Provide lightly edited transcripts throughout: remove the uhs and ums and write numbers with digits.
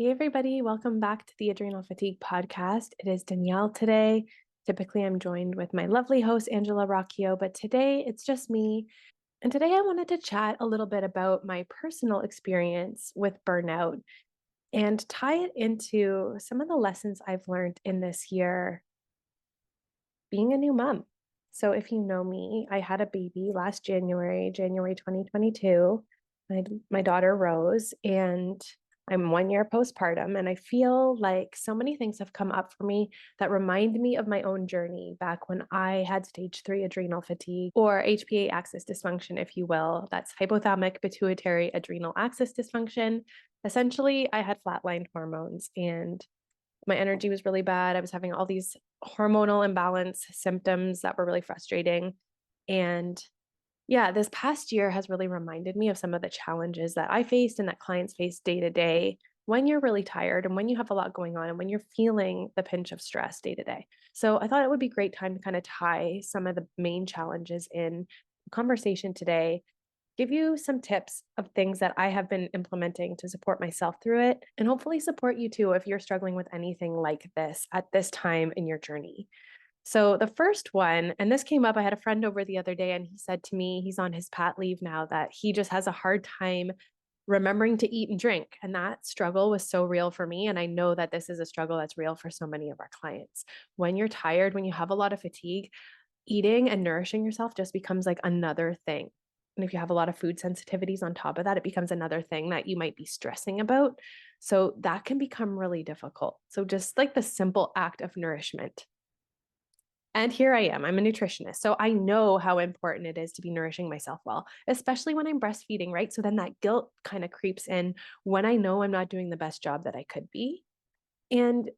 Hey, everybody, welcome back to the Adrenal Fatigue Podcast. It is Danielle today. Typically, I'm joined with my lovely host, Angela Rocchio, but today it's just me. And today I wanted to chat a little bit about my personal experience with burnout and tie it into some of the lessons I've learned in this year being a new mom. So, if you know me, I had a baby last January 2022, my daughter Rose, and I'm 1 year postpartum. And I feel like so many things have come up for me that remind me of my own journey back when I had stage 3 adrenal fatigue, or HPA axis dysfunction, if you will. That's hypothalamic pituitary adrenal axis dysfunction. Essentially, I had flatlined hormones and my energy was really bad. I was having all these hormonal imbalance symptoms that were really frustrating. And yeah, this past year has really reminded me of some of the challenges that I faced and that clients face day to day when you're really tired and when you have a lot going on and when you're feeling the pinch of stress day to day. So I thought it would be a great time to kind of tie some of the main challenges in conversation today, give you some tips of things that I have been implementing to support myself through it, and hopefully support you too if you're struggling with anything like this at this time in your journey. So, the first one, and this came up, I had a friend over the other day, and he said to me, he's on his pat leave now, that he just has a hard time remembering to eat and drink. And that struggle was so real for me. And I know that this is a struggle that's real for so many of our clients. When you're tired, when you have a lot of fatigue, eating and nourishing yourself just becomes like another thing. And if you have a lot of food sensitivities on top of that, it becomes another thing that you might be stressing about. So that can become really difficult. So just like the simple act of nourishment. And here I am, I'm a nutritionist. So I know how important it is to be nourishing myself well, especially when I'm breastfeeding, right? So then that guilt kind of creeps in when I know I'm not doing the best job that I could be. And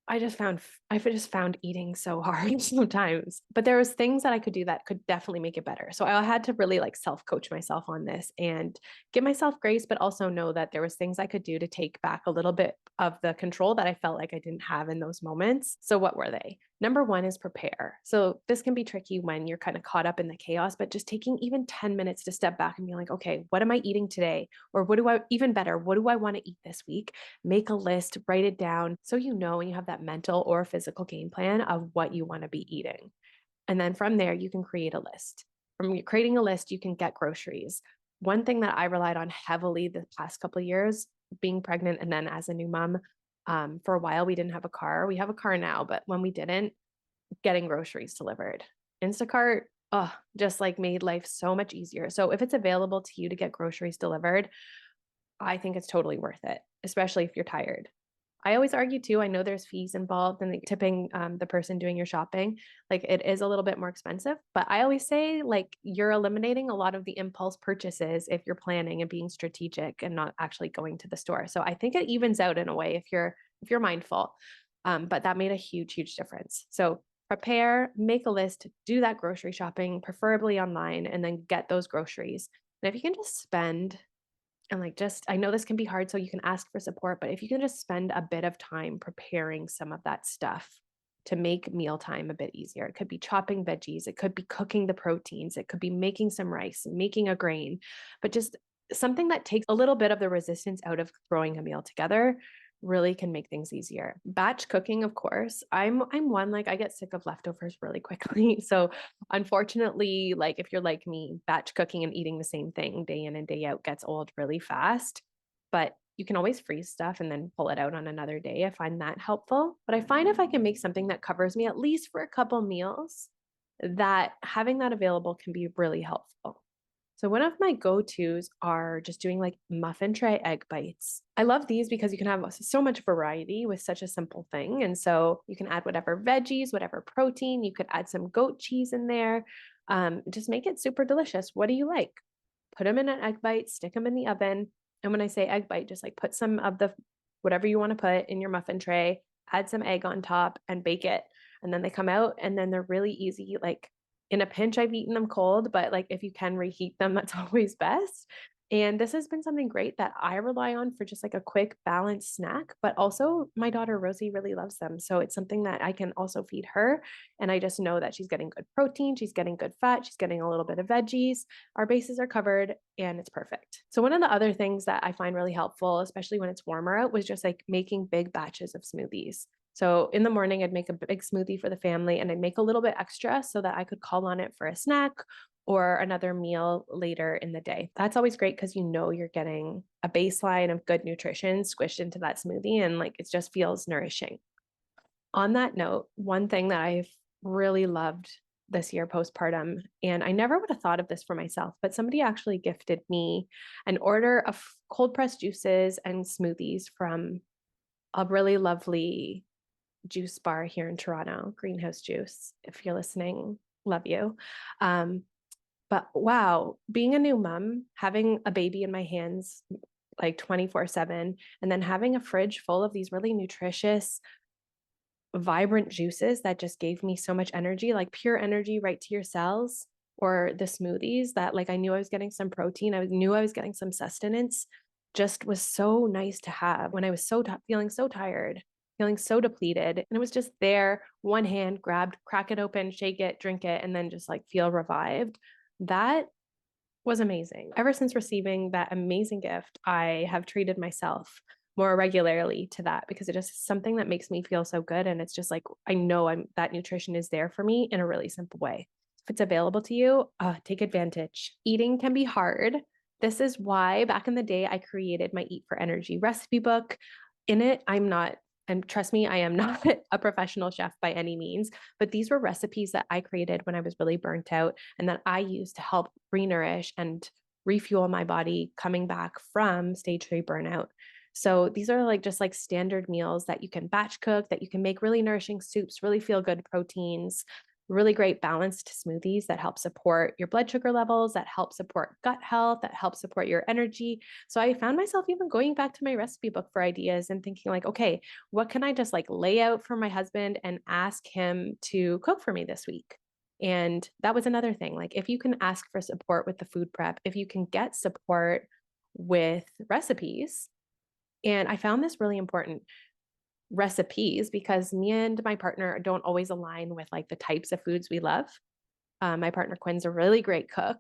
I just found eating so hard sometimes, but there was things that I could do that could definitely make it better. So I had to really like self-coach myself on this and give myself grace, but also know that there was things I could do to take back a little bit of the control that I felt like I didn't have in those moments. So what were they? Number one is prepare. So this can be tricky when you're kind of caught up in the chaos, but just taking even 10 minutes to step back and be like, okay, what am I eating today? Or even better, what do I want to eat this week? Make a list, write it down so you know and you have that mental or physical game plan of what you want to be eating. And then from there, you can create a list. From creating a list, you can get groceries. One thing that I relied on heavily the past couple of years, being pregnant and then as a new mom, for a while, we didn't have a car. We have a car now, but when we didn't, getting groceries delivered. Instacart, just like made life so much easier. So if it's available to you to get groceries delivered, I think it's totally worth it, especially if you're tired. I always argue too. I know there's fees involved in the tipping the person doing your shopping. Like it is a little bit more expensive, but I always say like you're eliminating a lot of the impulse purchases if you're planning and being strategic and not actually going to the store. So I think it evens out in a way if you're mindful. But that made a huge difference. So prepare, make a list, do that grocery shopping, preferably online, and then get those groceries. And if you can just spend and like just I know this can be hard, so you can ask for support, but if you can just spend a bit of time preparing some of that stuff to make mealtime a bit easier. It could be chopping veggies, it could be cooking the proteins, it could be making some rice, making a grain, but just something that takes a little bit of the resistance out of throwing a meal together really can make things easier. Batch cooking, of course. I'm one like I get sick of leftovers really quickly. So unfortunately, like if you're like me, batch cooking and eating the same thing day in and day out gets old really fast. But you can always freeze stuff and then pull it out on another day. I find that helpful. But I find if I can make something that covers me at least for a couple meals, that having that available can be really helpful. So one of my go-tos are just doing like muffin tray egg bites. I love these because you can have so much variety with such a simple thing. And so you can add whatever veggies, whatever protein, you could add some goat cheese in there. Just make it super delicious. What do you like? Put them in an egg bite, stick them in the oven. And when I say egg bite, just like put some of the whatever you want to put in your muffin tray, add some egg on top and bake it. And then they come out and then they're really easy. Like in a pinch, I've eaten them cold, but like if you can reheat them, that's always best. And this has been something great that I rely on for just like a quick balanced snack, but also my daughter Rosie really loves them. So it's something that I can also feed her. And I just know that she's getting good protein, she's getting good fat, she's getting a little bit of veggies. Our bases are covered and it's perfect. So one of the other things that I find really helpful, especially when it's warmer out, was just like making big batches of smoothies. So in the morning, I'd make a big smoothie for the family and I'd make a little bit extra so that I could call on it for a snack or another meal later in the day. That's always great because you know you're getting a baseline of good nutrition squished into that smoothie and like it just feels nourishing. On that note, one thing that I've really loved this year postpartum, and I never would have thought of this for myself, but somebody actually gifted me an order of cold pressed juices and smoothies from a really lovely juice bar here in Toronto, Greenhouse Juice. If you're listening, love you. But wow, being a new mom, having a baby in my hands like 24/7, and then having a fridge full of these really nutritious, vibrant juices that just gave me so much energy, like pure energy right to your cells, or the smoothies that like I knew I was getting some protein, knew I was getting some sustenance, just was so nice to have when I was feeling so tired, feeling so depleted. And it was just there, one hand grabbed, crack it open, shake it, drink it, and then just like feel revived. That was amazing. Ever since receiving that amazing gift, I have treated myself more regularly to that because it is something that makes me feel so good. And it's just like, I know that nutrition is there for me in a really simple way. If it's available to you, take advantage. Eating can be hard. This is why back in the day, I created my Eat for Energy recipe book. In it, and trust me, I am not a professional chef by any means, but these were recipes that I created when I was really burnt out and that I used to help renourish and refuel my body coming back from stage 3 burnout. So these are like just like standard meals that you can batch cook, that you can make really nourishing soups, really feel good proteins, really great balanced smoothies that help support your blood sugar levels, that help support gut health, that help support your energy. So I found myself even going back to my recipe book for ideas and thinking like, okay, what can I just like lay out for my husband and ask him to cook for me this week? And that was another thing. Like if you can ask for support with the food prep, if you can get support with recipes, and I found this really important, recipes, because me and my partner don't always align with like the types of foods we love. My partner Quinn's a really great cook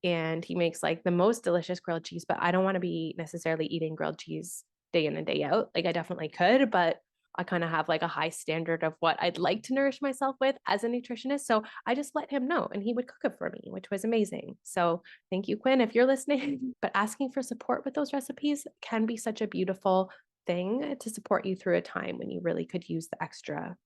and he makes like the most delicious grilled cheese, but I don't want to be necessarily eating grilled cheese day in and day out. Like I definitely could, but I kind of have like a high standard of what I'd like to nourish myself with as a nutritionist. So I just let him know and he would cook it for me, which was amazing. So thank you, Quinn, if you're listening. But asking for support with those recipes can be such a beautiful thing to support you through a time when you really could use the extra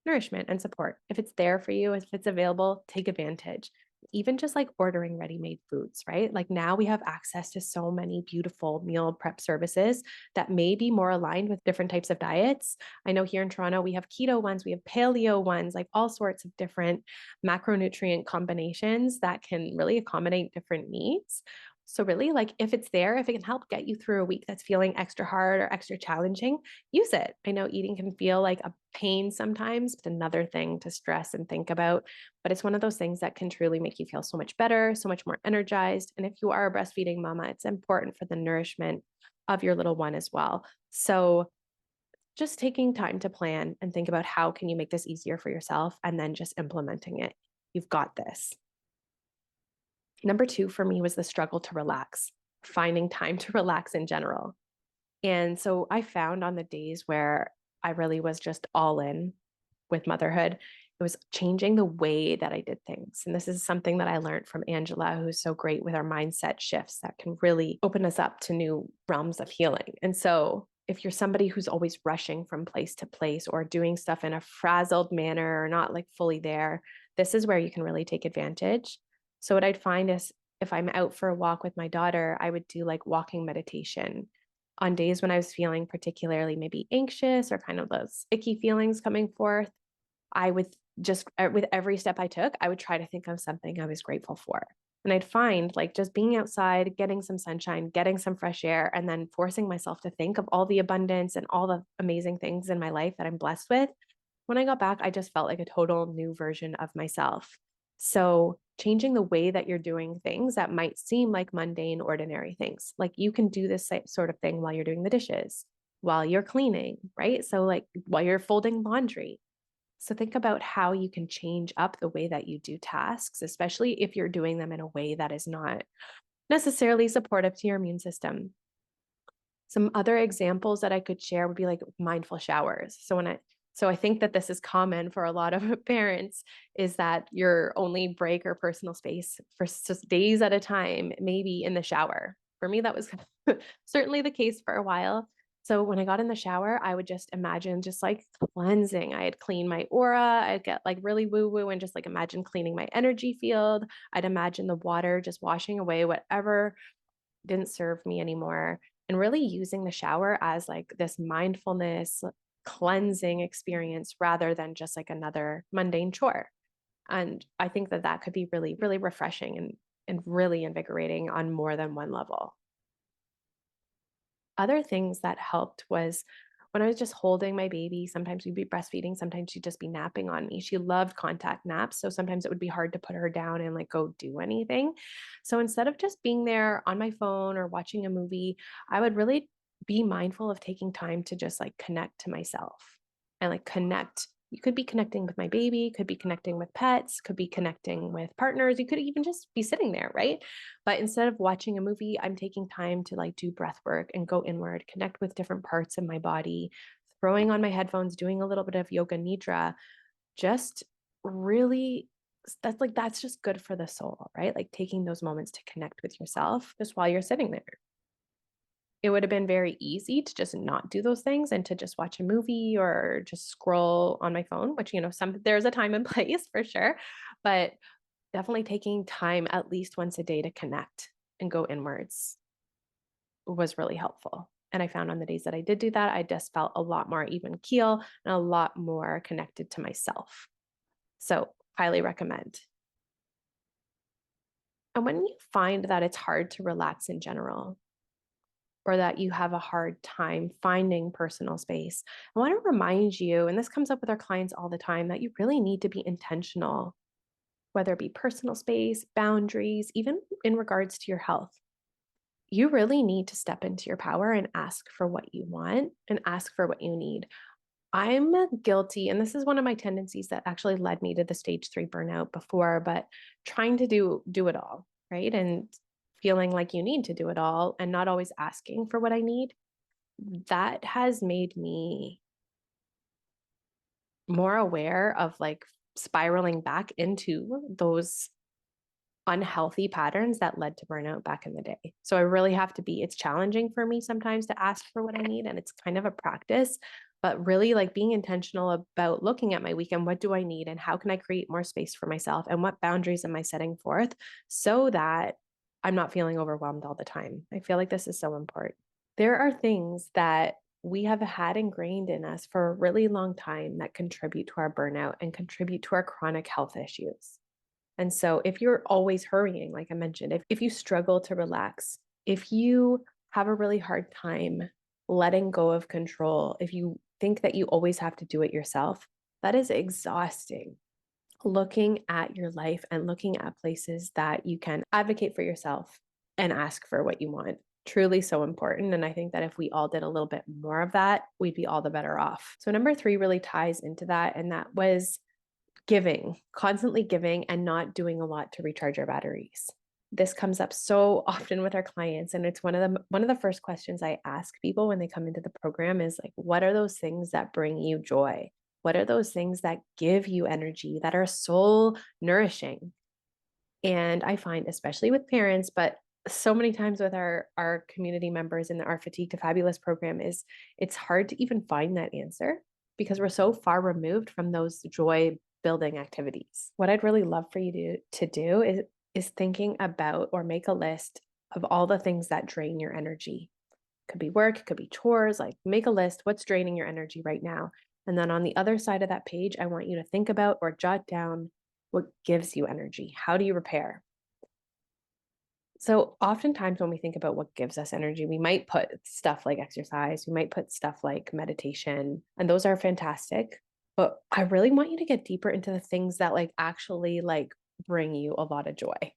nourishment and support. If it's there for you, if it's available, take advantage. Even just like ordering ready-made foods, right? Like now we have access to so many beautiful meal prep services that may be more aligned with different types of diets. I know here in Toronto, we have keto ones, we have paleo ones, like all sorts of different macronutrient combinations that can really accommodate different needs. So really, like if it's there, if it can help get you through a week that's feeling extra hard or extra challenging, use it. I know eating can feel like a pain sometimes. It's another thing to stress and think about, but it's one of those things that can truly make you feel so much better, so much more energized. And if you are a breastfeeding mama, it's important for the nourishment of your little one as well. So just taking time to plan and think about how can you make this easier for yourself and then just implementing it. You've got this. Number 2 for me was the struggle to relax, finding time to relax in general. And so I found on the days where I really was just all in with motherhood, it was changing the way that I did things. And this is something that I learned from Angela, who's so great with our mindset shifts that can really open us up to new realms of healing. And so if you're somebody who's always rushing from place to place or doing stuff in a frazzled manner or not like fully there, this is where you can really take advantage. So what I'd find is if I'm out for a walk with my daughter, I would do like walking meditation on days when I was feeling particularly maybe anxious or kind of those icky feelings coming forth. I would just, with every step I took, I would try to think of something I was grateful for. And I'd find like just being outside, getting some sunshine, getting some fresh air, and then forcing myself to think of all the abundance and all the amazing things in my life that I'm blessed with. When I got back, I just felt like a total new version of myself. So changing the way that you're doing things that might seem like mundane, ordinary things. Like you can do this sort of thing while you're doing the dishes, while you're cleaning, right? So like while you're folding laundry. So think about how you can change up the way that you do tasks, especially if you're doing them in a way that is not necessarily supportive to your immune system. Some other examples that I could share would be like mindful showers. So I think that this is common for a lot of parents is that your only break or personal space for just days at a time, maybe in the shower. For me, that was certainly the case for a while. So when I got in the shower, I would just imagine just like cleansing. I'd clean my aura. I'd get like really woo woo and just like imagine cleaning my energy field. I'd imagine the water just washing away whatever didn't serve me anymore, and really using the shower as like this mindfulness cleansing experience rather than just like another mundane chore. And I think that that could be really, really refreshing and really invigorating on more than one level. Other things that helped was when I was just holding my baby, sometimes we'd be breastfeeding, sometimes she'd just be napping on me. She loved contact naps. So sometimes it would be hard to put her down and like go do anything. So instead of just being there on my phone or watching a movie, I would really be mindful of taking time to just like connect to myself and like connect. You could be connecting with my baby, could be connecting with pets, could be connecting with partners. You could even just be sitting there, right? But instead of watching a movie, I'm taking time to like do breath work and go inward, connect with different parts of my body, throwing on my headphones, doing a little bit of yoga nidra, just really that's just good for the soul, right? Like taking those moments to connect with yourself just while you're sitting there. It would have been very easy to just not do those things and to just watch a movie or just scroll on my phone, which, there's a time and place for sure. But definitely taking time at least once a day to connect and go inwards was really helpful. And I found on the days that I did do that, I just felt a lot more even keel and a lot more connected to myself. So, highly recommend. And when you find that it's hard to relax in general, or that you have a hard time finding personal space, I want to remind you, and this comes up with our clients all the time, that you really need to be intentional, whether it be personal space, boundaries, even in regards to your health. You really need to step into your power and ask for what you want and ask for what you need. I'm guilty, and this is one of my tendencies that actually led me to the stage 3 burnout before, but trying to do it all, right? And feeling like you need to do it all and not always asking for what I need. That has made me more aware of like spiraling back into those unhealthy patterns that led to burnout back in the day. So I really have to it's challenging for me sometimes to ask for what I need. And it's kind of a practice, but really like being intentional about looking at my week and what do I need and how can I create more space for myself and what boundaries am I setting forth so that I'm not feeling overwhelmed all the time. I feel like this is so important. There are things that we have had ingrained in us for a really long time that contribute to our burnout and contribute to our chronic health issues. And so if you're always hurrying, like I mentioned, if you struggle to relax, if you have a really hard time letting go of control, if you think that you always have to do it yourself, that is exhausting. Looking at your life and looking at places that you can advocate for yourself and ask for what you want. Truly so important. And I think that if we all did a little bit more of that, we'd be all the better off. So, number 3 really ties into that. And that was giving, constantly giving and not doing a lot to recharge our batteries. This comes up so often with our clients, and it's one of the first questions I ask people when they come into the program is like, what are those things that bring you joy? What are those things that give you energy, that are soul nourishing? And I find, especially with parents, but so many times with our community members in our Fatigue to Fabulous program, is it's hard to even find that answer because we're so far removed from those joy building activities. What I'd really love for you to do is thinking about or make a list of all the things that drain your energy. Could be work, could be chores, like make a list, what's draining your energy right now. And then on the other side of that page, I want you to think about or jot down what gives you energy. How do you repair? So oftentimes when we think about what gives us energy, we might put stuff like exercise, we might put stuff like meditation, and those are fantastic. But I really want you to get deeper into the things that like actually like bring you a lot of joy.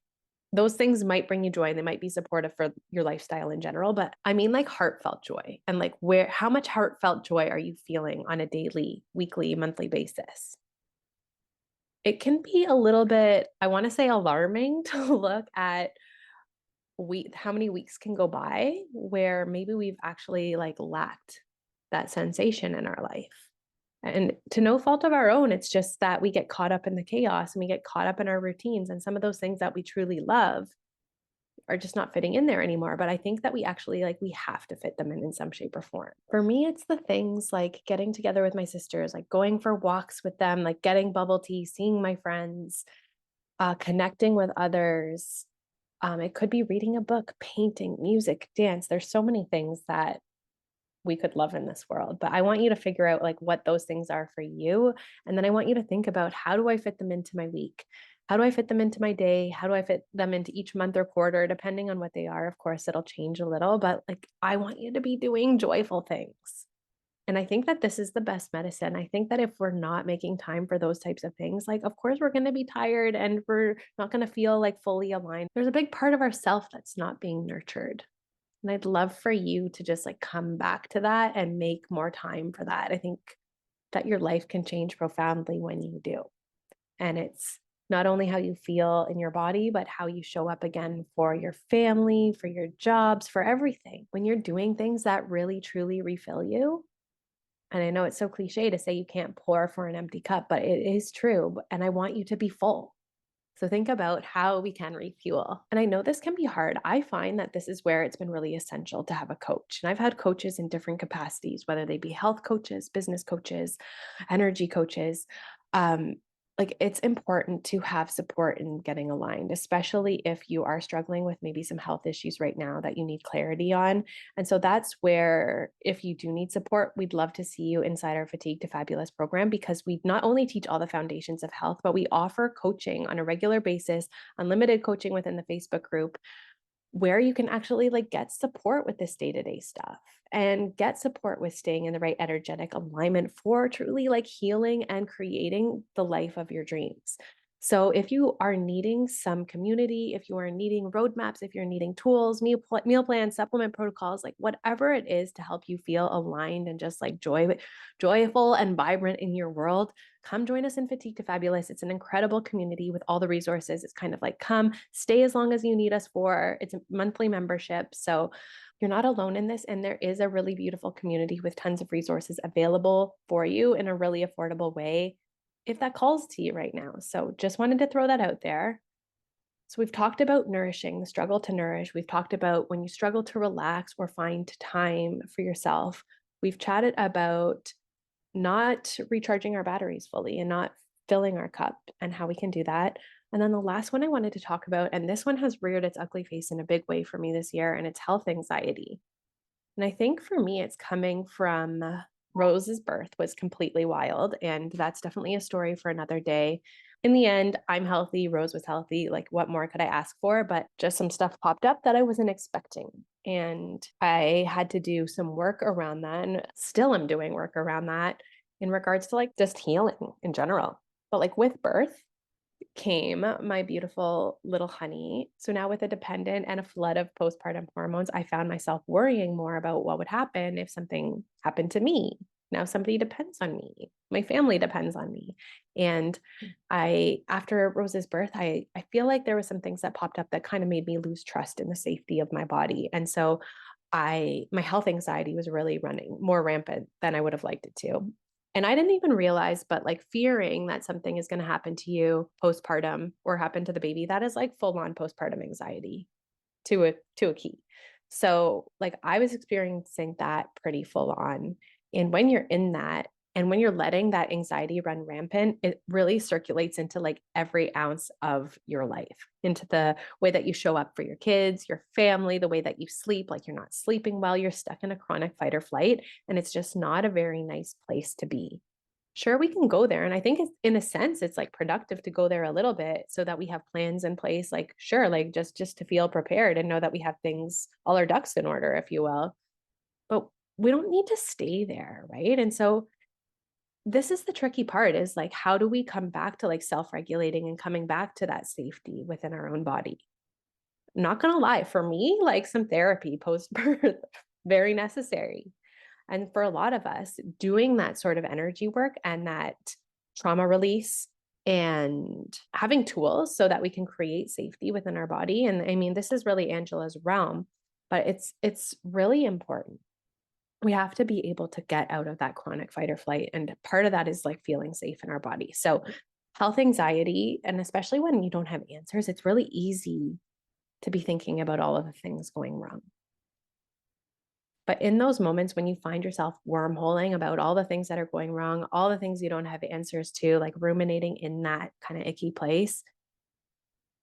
Those things might bring you joy and they might be supportive for your lifestyle in general, but I mean like heartfelt joy, and like how much heartfelt joy are you feeling on a daily, weekly, monthly basis? It can be a little bit, I want to say, alarming to look at how many weeks can go by where maybe we've actually like lacked that sensation in our life. And to no fault of our own, it's just that we get caught up in the chaos and we get caught up in our routines, and some of those things that we truly love are just not fitting in there anymore. But I think that we actually like, we have to fit them in some shape or form. For me, it's the things like getting together with my sisters, like going for walks with them, like getting bubble tea, seeing my friends, connecting with others. It could be reading a book, painting, music, dance. There's so many things that we could love in this world, but I want you to figure out like what those things are for you. And then I want you to think about, how do I fit them into my week? How do I fit them into my day? How do I fit them into each month or quarter, depending on what they are? Of course, it'll change a little, but like, I want you to be doing joyful things. And I think that this is the best medicine. I think that if we're not making time for those types of things, like, of course, we're going to be tired and we're not going to feel like fully aligned. There's a big part of ourself that's not being nurtured. And I'd love for you to just like come back to that and make more time for that. I think that your life can change profoundly when you do. And it's not only how you feel in your body, but how you show up again for your family, for your jobs, for everything. When you're doing things that really, truly refill you. And I know it's so cliche to say you can't pour for an empty cup, but it is true. And I want you to be full. So think about how we can refuel. And I know this can be hard. I find that this is where it's been really essential to have a coach. And I've had coaches in different capacities, whether they be health coaches, business coaches, energy coaches. Um, like, it's important to have support in getting aligned, especially if you are struggling with maybe some health issues right now that you need clarity on. And so that's where, if you do need support, we'd love to see you inside our Fatigue to Fabulous program, because we not only teach all the foundations of health, but we offer coaching on a regular basis, unlimited coaching within the Facebook group, where you can actually like get support with this day-to-day stuff and get support with staying in the right energetic alignment for truly like healing and creating the life of your dreams. So if you are needing some community, if you are needing roadmaps, if you're needing tools, meal plans, supplement protocols, like whatever it is to help you feel aligned and just like joyful and vibrant in your world, come join us in Fatigue to Fabulous. It's an incredible community with all the resources. It's kind of like, come stay as long as you need us for. It's a monthly membership. So you're not alone in this. And there is a really beautiful community with tons of resources available for you in a really affordable way, if that calls to you right now. So just wanted to throw that out there. So we've talked about nourishing, the struggle to nourish. We've talked about when you struggle to relax or find time for yourself. We've chatted about not recharging our batteries fully and not filling our cup and how we can do that. And then the last one I wanted to talk about, and this one has reared its ugly face in a big way for me this year, and it's health anxiety. And I think for me, it's coming from Rose's birth was completely wild. And that's definitely a story for another day. In the end, I'm healthy. Rose was healthy. Like, what more could I ask for? But just some stuff popped up that I wasn't expecting. And I had to do some work around that. And still am doing work around that in regards to like just healing in general. But like with birth, came my beautiful little honey. So now, with a dependent and a flood of postpartum hormones, I found myself worrying more about what would happen if something happened to me. Now somebody depends on me. My family depends on me. And after Rose's birth, I feel like there were some things that popped up that kind of made me lose trust in the safety of my body. And so my health anxiety was really running more rampant than I would have liked it to. And I didn't even realize, but like fearing that something is going to happen to you postpartum or happen to the baby, that is like full on postpartum anxiety to a key. So like I was experiencing that pretty full on. And when you're in that, and when you're letting that anxiety run rampant, it really circulates into like every ounce of your life, into the way that you show up for your kids, your family, the way that you sleep, like you're not sleeping well, you're stuck in a chronic fight or flight. And it's just not a very nice place to be. Sure, we can go there. And I think it's, in a sense, it's like productive to go there a little bit so that we have plans in place, like sure, like just to feel prepared and know that we have things, all our ducks in order, if you will. But we don't need to stay there, right? And so this is the tricky part is like, how do we come back to like self-regulating and coming back to that safety within our own body? Not gonna lie, for me, like some therapy post-birth, very necessary. And for a lot of us, doing that sort of energy work and that trauma release and having tools so that we can create safety within our body. And I mean, this is really Angela's realm, but it's really important. We have to be able to get out of that chronic fight or flight. And part of that is like feeling safe in our body. So health anxiety, and especially when you don't have answers, it's really easy to be thinking about all of the things going wrong. But in those moments when you find yourself wormholing about all the things that are going wrong, all the things you don't have answers to, like ruminating in that kind of icky place,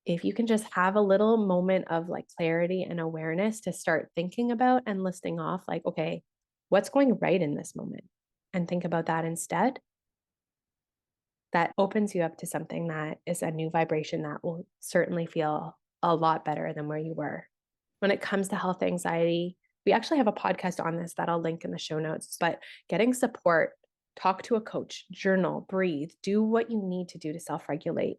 if you can just have a little moment of like clarity and awareness to start thinking about and listing off, like, okay, what's going right in this moment? And think about that instead, that opens you up to something that is a new vibration that will certainly feel a lot better than where you were. When it comes to health anxiety, we actually have a podcast on this that I'll link in the show notes, but getting support, talk to a coach, journal, breathe, do what you need to do to self regulate.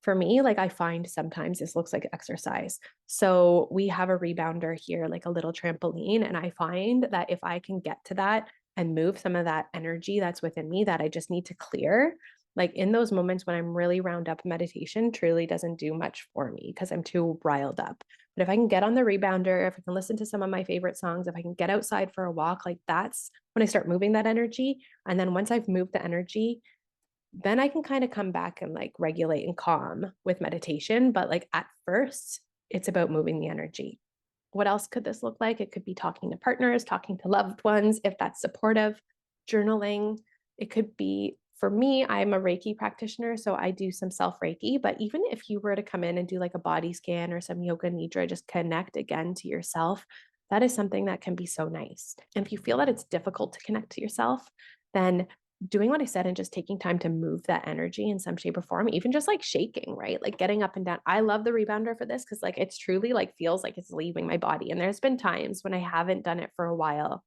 For me, like I find sometimes this looks like exercise. So we have a rebounder here, like a little trampoline. And I find that if I can get to that and move some of that energy that's within me that I just need to clear, like in those moments when I'm really round up, meditation truly doesn't do much for me because I'm too riled up. But if I can get on the rebounder, if I can listen to some of my favorite songs, if I can get outside for a walk, like that's when I start moving that energy. And then once I've moved the energy, then I can kind of come back and like regulate and calm with meditation. But like at first, it's about moving the energy. What else could this look like? It could be talking to partners, talking to loved ones, if that's supportive, journaling. It could be, for me, I'm a Reiki practitioner, so I do some self Reiki. But even if you were to come in and do like a body scan or some yoga nidra, just connect again to yourself, that is something that can be so nice. And if you feel that it's difficult to connect to yourself, then doing what I said and just taking time to move that energy in some shape or form, even just like shaking, right? Like getting up and down. I love the rebounder for this because like it's truly like feels like it's leaving my body. And there's been times when I haven't done it for a while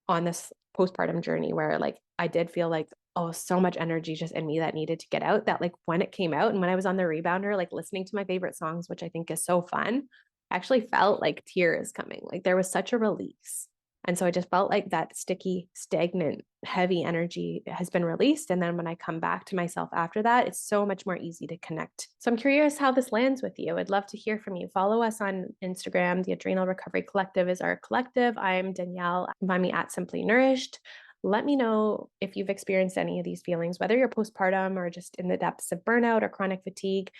on this postpartum journey where like I did feel like, oh, so much energy just in me that needed to get out, that like when it came out and when I was on the rebounder, like listening to my favorite songs, which I think is so fun, I actually felt like tears coming. Like there was such a release. And so I just felt like that sticky, stagnant, heavy energy has been released. And then when I come back to myself after that, it's so much more easy to connect. So I'm curious how this lands with you. I'd love to hear from you. Follow us on Instagram. The Adrenal Recovery Collective is our collective. I'm Danielle. Find me at Simply Nourished. Let me know if you've experienced any of these feelings, whether you're postpartum or just in the depths of burnout or chronic fatigue.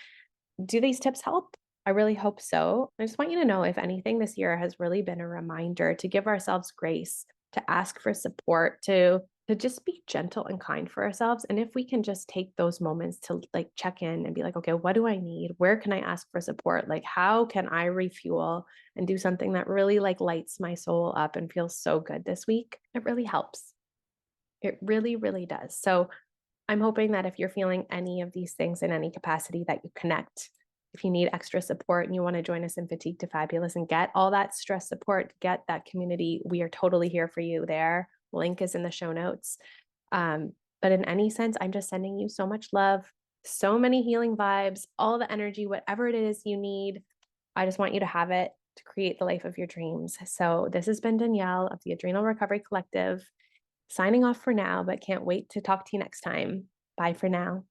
Do these tips help? I really hope so. I just want you to know if anything this year has really been a reminder to give ourselves grace, to ask for support, to just be gentle and kind for ourselves. And if we can just take those moments to like check in and be like, okay, what do I need? Where can I ask for support? Like, how can I refuel and do something that really like lights my soul up and feels so good this week? It really helps. It really, really does. So I'm hoping that if you're feeling any of these things in any capacity, that you connect. If you need extra support and you want to join us in Fatigue to Fabulous and get all that stress support, get that community, we are totally here for you there. Link is in the show notes. But in any sense, I'm just sending you so much love, so many healing vibes, all the energy, whatever it is you need. I just want you to have it to create the life of your dreams. So this has been Danielle of the Adrenal Recovery Collective, signing off for now, but can't wait to talk to you next time. Bye for now.